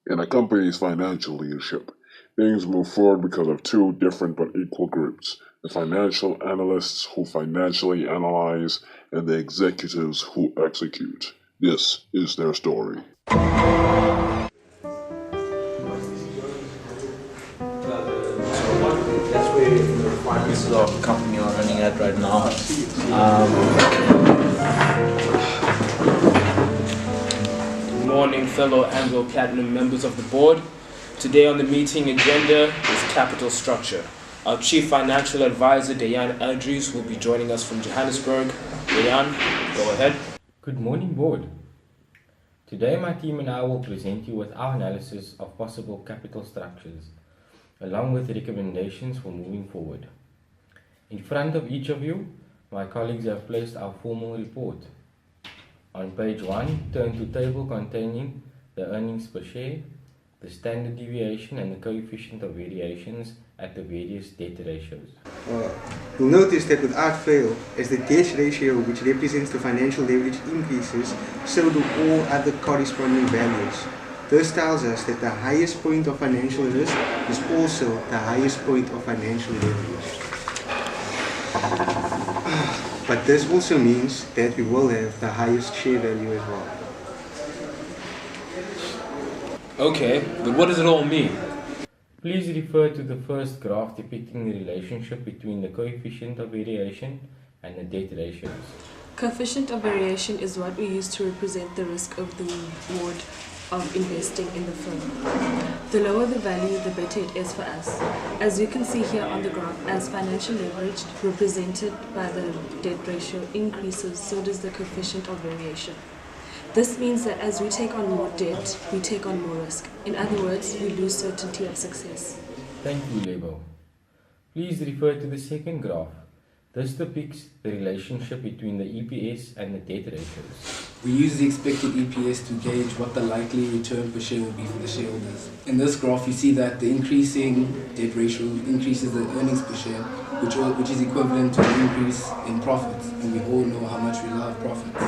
In a company's financial leadership, things move forward because of two different but equal groups: the financial analysts who financially analyze and the executives who execute. This is their story. That's where the requirements of the company are running at right now. Good morning, fellow Anglo Platinum members of the board. Today on the meeting agenda is capital structure. Our Chief Financial Advisor, Dayan Aldries, will be joining us from Johannesburg. Dayan, go ahead. Good morning, board. Today my team and I will present you with our analysis of possible capital structures, along with recommendations for moving forward. In front of each of you, my colleagues have placed our formal report. On page 1, turn to table containing the earnings per share, the standard deviation and the coefficient of variations at the various debt ratios. You'll notice that without fail, as the debt ratio which represents the financial leverage increases, so do all other corresponding values. This tells us that the highest point of financial risk is also the highest point of financial leverage. But this also means that we will have the highest share value as well. Okay, but what does it all mean? Please refer to the first graph depicting the relationship between the coefficient of variation and the debt ratios. Coefficient of variation is what we use to represent the risk of the reward of investing in the firm. The lower the value, the better it is for us. As you can see here on the graph, as financial leverage represented by the debt ratio increases, so does the coefficient of variation. This means that as we take on more debt, we take on more risk. In other words, we lose certainty of success. Thank you, Lebo. Please refer to the second graph. This depicts the relationship between the EPS and the debt ratios. We use the expected EPS to gauge what the likely return per share will be for the shareholders. In this graph, you see that the increasing debt ratio increases the earnings per share, which is equivalent to an increase in profits. And we all know how much we love profits.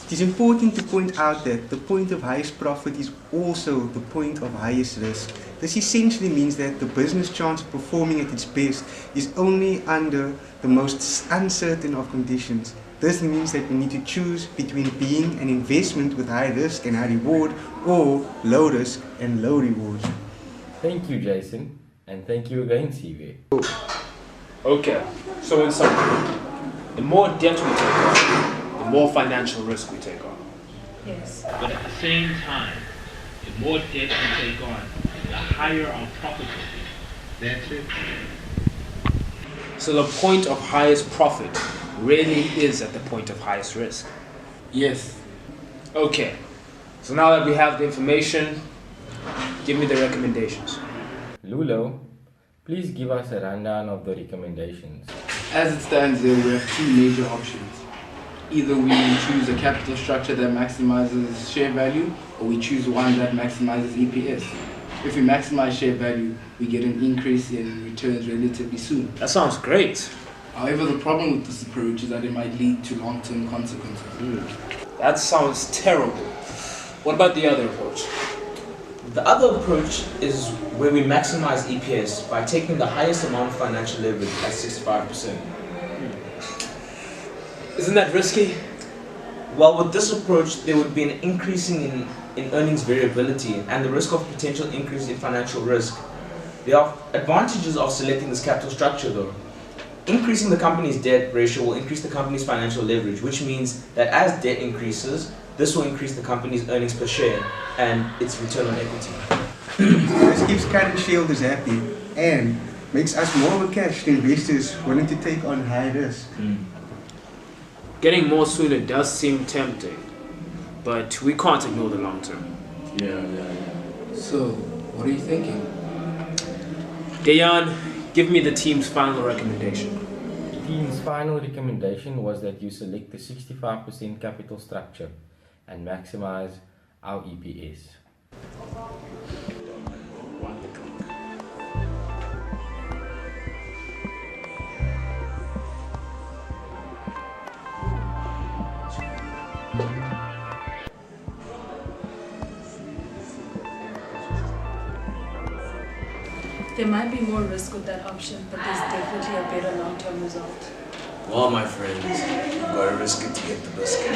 It is important to point out that the point of highest profit is also the point of highest risk. This essentially means that the business chance of performing at its best is only under the most uncertain of conditions. This means that we need to choose between being an investment with high risk and high reward, or low risk and low reward. Thank you, Jason, and thank you again, CV. Okay, so in summary, the more debt we take on, the more financial risk we take on. Yes. But at the same time, the more debt we take on, the higher our profit will be. That's it. So the point of highest profit really is at the point of highest risk. Yes. Okay, so now that we have the information, give me the recommendations. Lulo, please give us a rundown of the recommendations. As it stands there, we have two major options. Either we choose a capital structure that maximizes share value, or we choose one that maximizes EPS. If we maximize share value, we get an increase in returns relatively soon. That sounds great. However, the problem with this approach is that it might lead to long-term consequences. That sounds terrible. What about the other approach? The other approach is where we maximize EPS by taking the highest amount of financial leverage at 65%. Isn't that risky? Well, with this approach, there would be an increasing in earnings variability and the risk of potential increase in financial risk. There are advantages of selecting this capital structure though. Increasing the company's debt ratio will increase the company's financial leverage, which means that as debt increases, this will increase the company's earnings per share and its return on equity. This keeps current shareholders happy and makes us more of a cash to investors willing to take on high risk. Getting more sooner does seem tempting, but we can't ignore the long term. So, what are you thinking? Dayan, give me the team's final recommendation. The team's final recommendation was that you select the 65% capital structure and maximize our EPS. There might be more risk with that option, but there's definitely a better long-term result. Well, my friends, you've got to risk it to get the biscuit.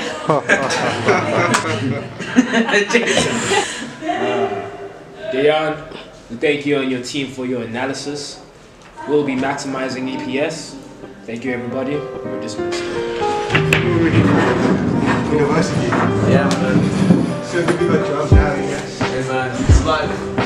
Dayan, thank you and your team for your analysis. We'll be maximizing EPS. Thank you, everybody. We're dismissed. University. Yeah, man. So we got jobs now, yes. Hey, man. It's like...